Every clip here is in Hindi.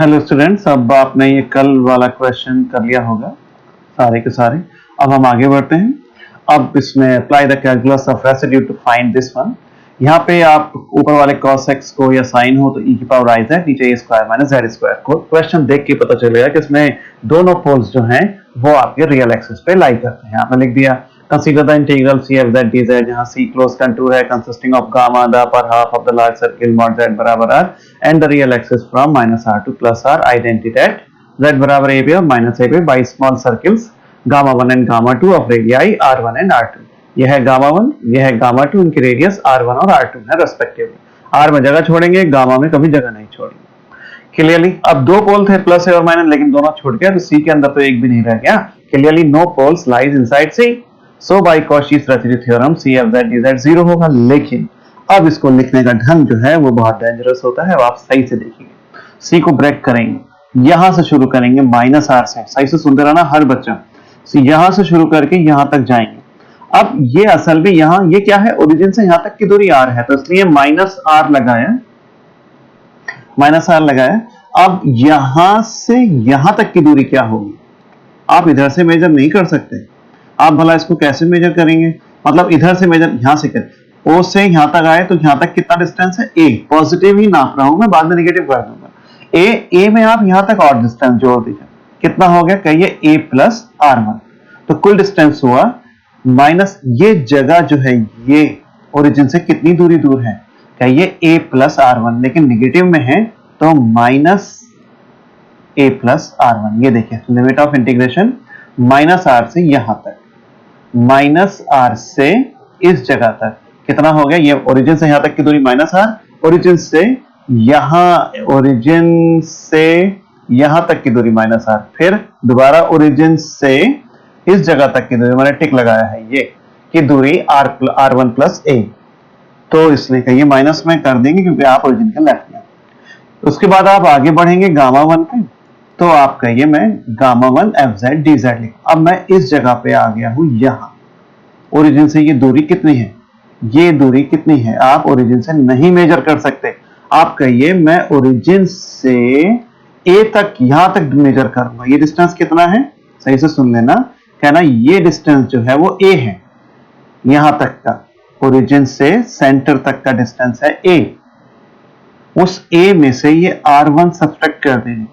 हेलो स्टूडेंट्स, अब आपने ये कल वाला क्वेश्चन कर लिया होगा सारे के सारे। अब हम आगे बढ़ते हैं। अब इसमें apply the calculus of residue to find this one. यहाँ पे आप ऊपर वाले cos x को या sin हो तो e की पावर i z नीचे a square minus z square को क्वेश्चन देख के पता चलेगा कि इसमें दोनों पोल्स जो हैं वो आपके रियल एक्सिस पे लाई करते हैं। आपने लिख दिया consider the integral c of z dz, जहाँ c closed contour है consisting of gamma the upper half of the large circle mod z बराबर r and the real axis from minus r to plus r identity at z बराबर a पे और minus a पे by small circles gamma 1 and gamma 2 of radii r1 and r2। यह है गामा 1, यह है गामा 2, इनकी रेडियस r1 और r2 है रेस्पेक्टिवली। r में जगह छोड़ेंगे, गामा में कभी जगह नहीं छोड़ेंगे। क्लियरली अब दो पोल थे प्लस और माइनस, लेकिन दोनों छूट गया तो c के अंदर तो एक भी नहीं रह गया। Clearly no poles lies inside c, so by Cauchy's residue theorem c of z dz 0 होगा। लेकिन अब इसको लिखने का ढंग जो है वो बहुत डेंजरस होता है, आप सही से देखिए। c को ब्रेक करेंगे, यहां से शुरू करेंगे माइनस r से, सही से सुनते रहना हर बच्चा। यहां से शुरू करके यहां तक जाएंगे। अब ये असल में यहां ये क्या है, ओरिजिन से यहां तक की दूरी r है, तो इसलिए माइनस r लगाया, माइनस r लगाया। अब यहां से यहां तक की दूरी क्या होगी, आप इधर से मेजर नहीं कर सकते। आप भला इसको कैसे मेजर करेंगे, मतलब इधर से मेजर यहां से करें, o से यहां तक आए तो यहां तक कितना डिस्टेंस है a, पॉजिटिव ही नाप रहा हूं मैं, बाद में नेगेटिव कर दूंगा। a में आप यहां तक और डिस्टेंस जोड़ दीजिए, कितना हो गया कहिए a प्लस r1, तो कुल डिस्टेंस हुआ माइनस ये जगह जो है ये ओरिजिन से कितनी दूरी दूर है, कहिए a प्लस r1, लेकिन निगेटिव में है तो माइनस a प्लस r1। ये देखिए limit of integration minus r से यहां तक, माइनस r से इस जगह तक कितना हो गया, ये ओरिजिन से यहां तक की दूरी माइनस r, ओरिजिन से यहां तक की दूरी माइनस r, फिर दोबारा ओरिजिन से इस जगह तक की दूरी, मैंने टिक लगाया है ये की दूरी r1 प्लस a, तो इसलिए कहिए माइनस में कर देंगे क्योंकि आप ओरिजिन के लेफ्ट में। उसके बाद आप आगे बढ़ेंगे गामा 1 पे, तो आप कहिए मैं गामा 1 fz dz लिखूं। अब मैं इस जगह पे आ गया हूं, यहां ओरिजिन से ये दूरी कितनी है, ये दूरी कितनी है आप ओरिजिन से नहीं मेजर कर सकते। आप कहिए मैं ओरिजिन से a तक यहां तक मेजर करूंगा। ये डिस्टेंस कितना है, सही से सुन लेना, कहना ये डिस्टेंस जो है वो a है, यहां तक का ओरिजिन से सेंटर तक का डिस्टेंस है a। उस a में से ये r1 सब्ट्रैक्ट कर देंगे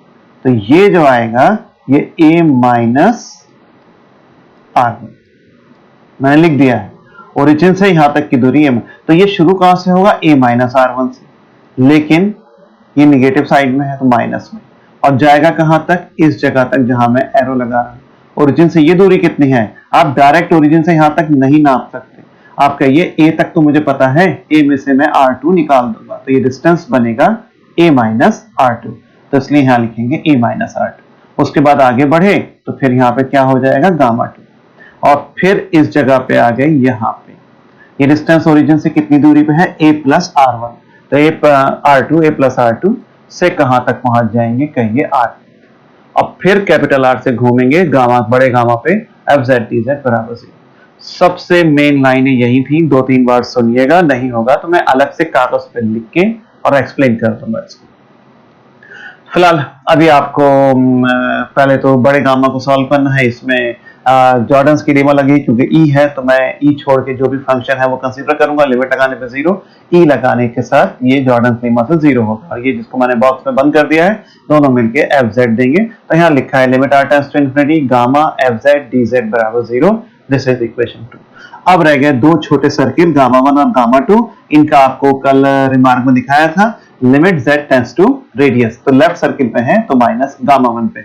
तो ये जो आएगा ये a माइनस r1, मैंने लिख दिया है ओरिजिन से यहां तक की दूरी है, तो ये शुरू कहां से होगा a माइनस r1 से, लेकिन ये निगेटिव साइड में है तो माइनस में, और जाएगा कहां तक, इस जगह तक जहां मैं एरो लगा रहा हूं। ओरिजिन से ये दूरी कितनी है, आप डायरेक्ट ओरिजिन से यहां तक नहीं नाप सकते। आप कहिए a तक तो मुझे पता है, a में से मैं r2 निकाल दूंगा तो ये डिस्टेंस बनेगा a माइनस r2, तो इसलिए यहां लिखेंगे a माइनस r2। उसके बाद आगे बढ़े तो फिर यहाँ पे क्या हो जाएगा गामा 2, और फिर इस जगह पे आ गए, यहाँ पे ये डिस्टेंस ओरिजिन से कितनी दूरी पे है a प्लस r1, तो a प्लस r2 से कहां तक पहुंच जाएंगे कहिए r। अब फिर कैपिटल R से घूमेंगे गामा, बड़े गामा पे fz dz बराबर 0। सबसे मेन लाइनें यही थी, 2-3 बार सुनिएगा, नहीं होगा तो मैं अलग से कागज पे लिख के और एक्सप्लेन कर दूंगा इसको। फिलहाल अभी आपको पहले तो बड़े गामा को सॉल्व करना है। इसमें जॉर्डन्स की लेमा लगी क्योंकि ई है तो मैं ई छोड़ के जो भी फंक्शन है वो कंसीडर करूंगा, लिमिट लगाने पे 0, ई लगाने के साथ ये जॉर्डन्स लेमा से 0 होगा, और ये जिसको मैंने बॉक्स में बंद कर दिया है दोनों मिलके fz देंगे। तो यहाँ लिखा है limit r tends to infinity gamma fz dz बराबर 0, दिस इज इक्वेशन 2। अब रह गए दो छोटे सर्किल गामा 1 और गामा 2, इनका आपको कल रिमार्क में दिखाया था, limit z tends to radius, तो लेफ्ट सर्किल पे है तो माइनस गामा 1 पे,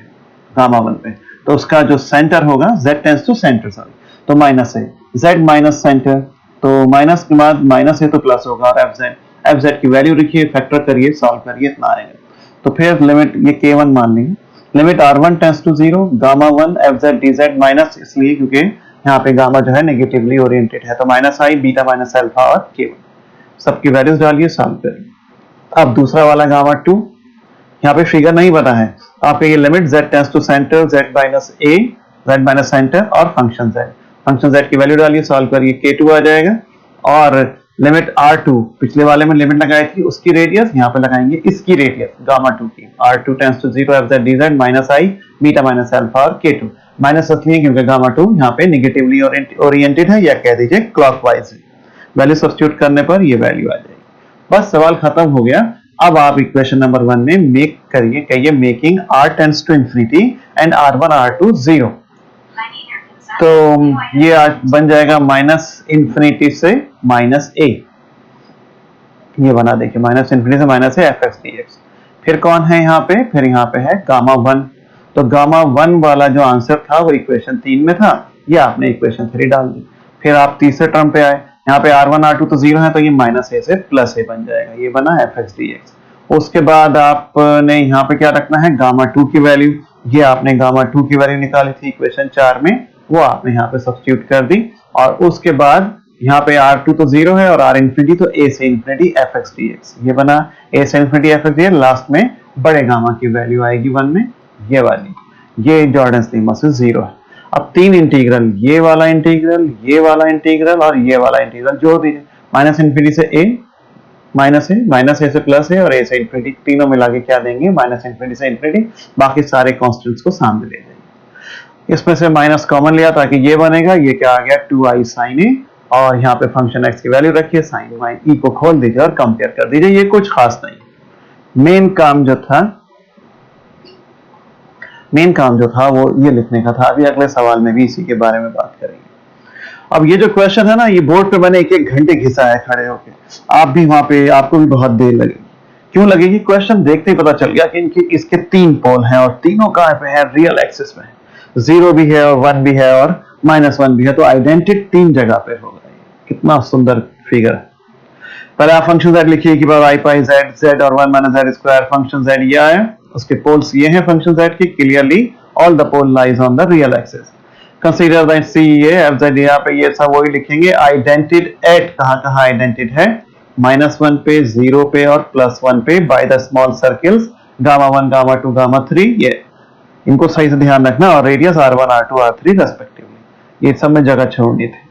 गामा 1 पे, तो उसका जो सेंटर होगा z tends to centre, sorry, तो माइनस है z माइनस सेंटर, तो माइनस के बाद माइनस है तो प्लस होगा, और fz की वैल्यू रखिए, फैक्टर करिए, सॉल्व करिए, इतना आएगा। तो फिर लिमिट ये k1 मान लेंगे, limit r1 tends to 0 gamma 1 fz dz minus, इसलिए क्योंकि यहाँ पे गामा जो है नेगेटिवली ओरिएंटेड है, तो minus i beta minus alpha और k1, सबकी वैल्यूज डालिए, सॉल्व करिए। अब दूसरा वाला गामा 2, यहाँ पे फिगर नहीं पता है, आपके ये limit z tends to centre z minus a, z minus centre और फंक्शन z की वैल्यू डालिए, सॉल्व करिए, k2 आ जाएगा, और लिमिट R2 पिछले वाले में लिमिट लगाई थी उसकी रेडियस, यहाँ पे लगाएंगे इसकी रेडियस गामा 2 की। R2 tends to 0 F Z D Z minus I beta minus alpha और K2। माइनस इसलिए क्योंकि गामा 2 यहाँ पे निगेटिवली ओरिएंटेड है, या कह दीजिए क्लॉकवाइज है। वैल्यू सब्स्टिट्यूट करने पर ये वैल्यू आ जाएगी। बस सवाल खत्म हो गया। अब आप इक्वेशन नंबर 1 में मेक करिए, कहिए making R tends to infinity and R1 R2 0। तो ये आज बन जाएगा माइनस इंफिनिटी से माइनस ए, ये बना देखिए माइनस इंफिनिटी से minus A F X D X. फिर कौन है यहाँ पे, फिर यहाँ पे है गामा 1। तो गामा 1 वाला जो आंसर था वो इक्वेशन 3 में था, ये आपने इक्वेशन 3 डाल दी। फिर आप तीसरे टर्म पे आए, यहाँ पे R1 R2 तो 0 है, तो ये माइनस ए से प्लस ए बन जाएगा, ये बना एफ एक्स डी एक्स। उसके बाद आपने यहाँ पे क्या रखना है, गामा 2 की वैल्यू। ये आपने गामा 2 की वैल्यू निकाली थी इक्वेशन 4 में, वो आपने यहाँ पे सब्स्टिट्यूट कर दी। और उसके बाद यहाँ पे R2 तो 0 है और R इंफिनिटी, तो A से infinity F X D x, ये बना A से infinity F X D x. Last में बड़े गामा की वैल्यू आएगी 1 में, ये वाली, ये जॉर्डन्स लेमा से 0 है। अब 3 इंटीग्रल, ये वाला इंटीग्रल, ये वाला इंटीग्रल और ये वाला इंटीग्रल जोड़ दीजिए। माइनस इंफिनिटी से A माइनस ए से प्लस है और ए से इंफिनिटी, तीनों मिला के क्या देंगे, माइनस इंफिनिटी से इंफिनिटी। बाकी सारे कांस्टेंट्स को सामने ले जाएंगे। इसमें से माइनस कॉमन लिया ताकि ये बनेगा, ये क्या आ गया 2i sin a, और यहाँ पे फंक्शन x की वैल्यू रखिए, sin y, e को खोल दीजिए और कंपेयर कर दीजिए। ये कुछ खास नहीं, मेन काम जो था वो ये लिखने का था। अभी अगले सवाल में भी इसी के बारे में बात करेंगे। अब ये जो क्वेश्चन है ना, ये बोर्ड पे मैंने एक घंटे घिसा है खड़े होके, आप भी वहां पे, आपको भी बहुत देर लगेगी। क्यों लगेगी, क्वेश्चन देखते ही पता चल गया कि इसके 3 पोल हैं और तीनों कहां पे है, रियल एक्सिस में है। 0 भी है और 1 भी है और -1 भी है, तो आइडेंटिटी 3 जगह पे होगा। कितना सुंदर फिगर है। पहले आप फंक्शन z लिखिए कि बार i पाई z और 1 minus z square. Function z ये आया, उसके पोल्स ये हैं फंक्शन z के। Clearly all the pole lies on the real axis. Consider that C A F Z, यहाँ पे ये सब वही लिखेंगे। आइडेंटिड एट कहाँ आइडेंटिड है, -1 पे, 0 पे और +1 पे by the small circles gamma 1 gamma 2 gamma 3। ये इनको सही से ध्यान रखना, और radius R1 R2 R3 respectively, ये सब में जगह छोड़नी थी।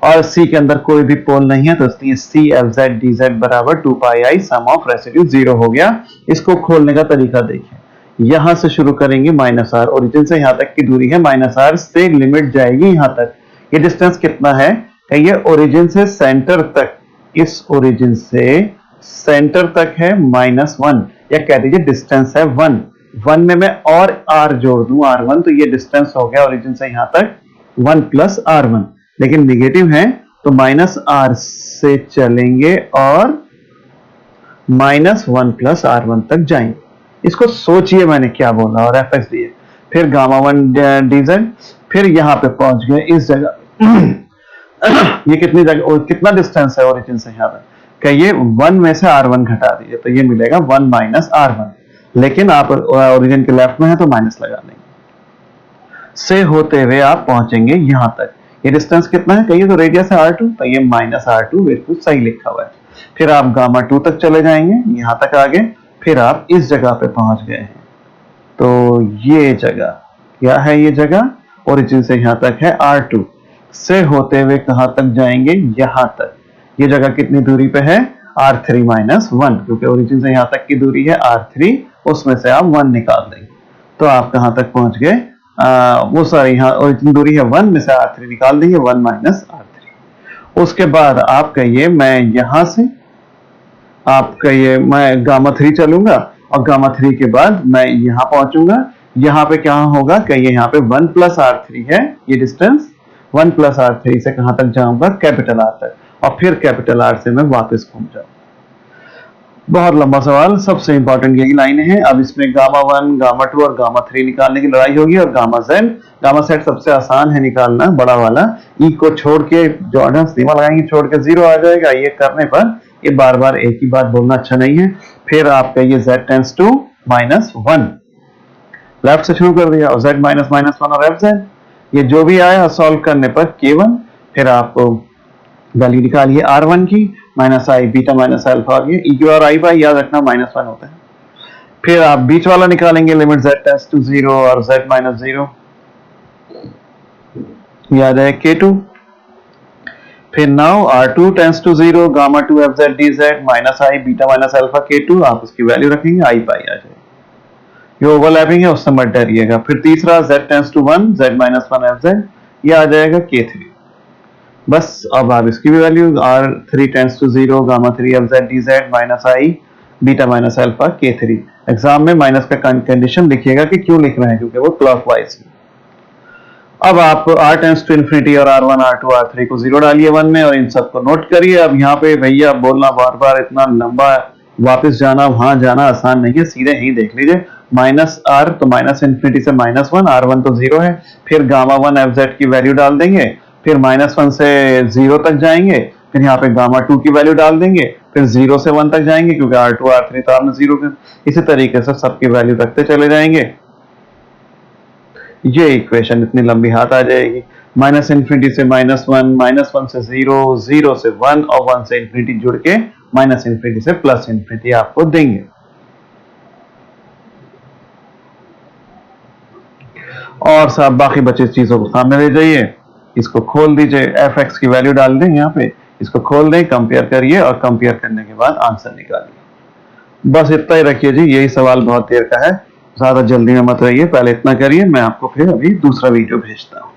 और C के अंदर कोई भी पोल नहीं है, तो इसलिए C F Z D Z बराबर 2 पाई आई सम ऑफ रेसिड्यू 0 हो गया। इसको खोलने का तरीका देखिए, यहां से शुरू करेंगे -r, ओरिजिन से यहां तक की दूरी है -r, से लिमिट जाएगी यहां तक। ये डिस्टेंस कितना है, ये ओरिजिन से सेंटर तक, इस ओरिजिन से सेंटर तक है -1, या कह दीजिए डिस्टेंस है 1 में मैं और r जोड़ दूं r1, तो ये डिस्टेंस हो गया ओरिजिन से यहां तक 1 + r1। लेकिन निगेटिव है तो -r से चलेंगे और -1 + r1 तक जाएंगे। इसको सोचिए मैंने क्या बोला, और एफ एक्स दिए, फिर गामा 1 dz, फिर यहां पे पहुंच गए इस जगह। ये कितनी जगह और कितना डिस्टेंस है ओरिजिन से यहां तक, कहिए 1 में से r1 घटा दीजिए, तो ये मिलेगा 1 - r1। लेकिन आप ओरिजिन के लेफ्ट में है तो माइनस लगा देंगे, से होते हुए आप पहुंचेंगे यहां तक। ये डिस्टेंस कितना है, कहिए तो रेडियस है R2, तो ये -r2 बिल्कुल सही लिखा हुआ है। फिर आप गामा 2 तक चले जाएंगे, यहां तक आगे, फिर आप इस जगह पे पहुंच गए हैं। तो ये जगह क्या है, ये जगह ओरिजिन से यहां तक है R2, से होते हुए कहां तक जाएंगे, यहां तक। ये जगह कितनी दूरी पे है, R3 - 1, क्योंकि ओरिजिन से यहां तक की दूरी है R3, उसमें से आप 1 निकाल देंगे तो आप कहां तक पहुंच गए, वो सॉरी यहाँ ओरिजिन दूरी है 1, में से R3 निकाल देंगे, 1 - R3। उसके बाद आप कहिए मैं यहां से, आप कहिए मैं गामा 3 चलूंगा, और गामा 3 के बाद मैं यहां पहुंचूंगा। यहां पे क्या होगा, कहिए यहाँ पे 1 + R3 है ये डिस्टेंस, 1 + R3 से कहां तक जाऊंगा, कैपिटल R तक, और फिर कैपिटल R से मैं वापस घूम जाऊंगा। बहुत लंबा सवाल, सबसे इंपॉर्टेंट यही लाइन है। अब इसमें गामा 1 गामा 2 और गामा 3 निकालने की लड़ाई होगी, और गामा z सबसे आसान है निकालना, बड़ा वाला। ई को छोड़ के जॉर्डन सीमा लगाएंगे, छोड़ के 0 आ जाएगा। ये करने पर ये बार बार एक ही बात बोलना अच्छा नहीं है। फिर आप कहिए z टेंड्स टू -1, लेफ्ट से शुरू कर दिया, और z -1 और एफ जेड, ये जो भी आया सॉल्व करने पर k1। फिर आप वैल्यू निकालिए R1 की, -i बीटा माइनस अल्फा, ये e और i बाई याद रखना -1 होता है। फिर आप बीच वाला निकालेंगे, लिमिट z टेंड्स टू 0 और z -0, याद है k2। फिर now R2 tends to 0 gamma 2 FZ DZ minus I beta minus alpha K2 आप उसकी वैल्यू रखेंगे आई पाई आ जाएगी। ये ओवरलैपिंग है उससे मत डरिएगा। फिर तीसरा Z tends to 1 Z minus 1 FZ ये आ जाएगा K3। बस अब आप इसकी भी value R3 tends to 0 gamma 3 FZ DZ minus I beta minus alpha K3। Exam में माइनस का कंडीशन लिखिएगा कि क्यों लिख रहे हैं, क्योंकि वो क्लॉकवाइज है। अब आप R टेंस टू इन्फिनिटी और R1 R2 R3 को 0 डालिए 1 में और इन सबको नोट करिए। अब यहाँ पे भैया बोलना बार बार इतना लंबा वापस जाना वहां जाना आसान नहीं है, सीधे ही देख लीजिए। माइनस आर तो माइनस इन्फिनिटी से -1, R1 तो 0 है, फिर गामा 1 FZ की वैल्यू डाल देंगे, फिर -1 से 0 तक जाएंगे, फिर यहाँ पे गामा 2 की वैल्यू डाल देंगे, फिर 0 से 1 तक जाएंगे क्योंकि R2 R3 तो आपने 0 कर। इसी तरीके से सबकी वैल्यू रखते चले जाएंगे। ये इक्वेशन इतनी लंबी हाथ आ जाएगी। माइनस इन्फिनिटी से -1, -1 से 0, 0 से 1 और 1 से इन्फिनिटी जुड़ के माइनस इन्फिनिटी से प्लस इन्फिनिटी आपको देंगे। और सब बाकी बचे चीजों को सामने ले जाइए, इसको खोल दीजिए, fx की वैल्यू डाल दें यहाँ पे, इसको खोल दें, कंपेयर करिए और कंपेयर करने के बाद आंसर निकालिए। बस इतना ही रखिए जी, यही सवाल बहुत देर का है, ज्यादा जल्दी में मत रहिए, पहले इतना करिए। मैं आपको फिर अभी दूसरा वीडियो भेजता हूँ।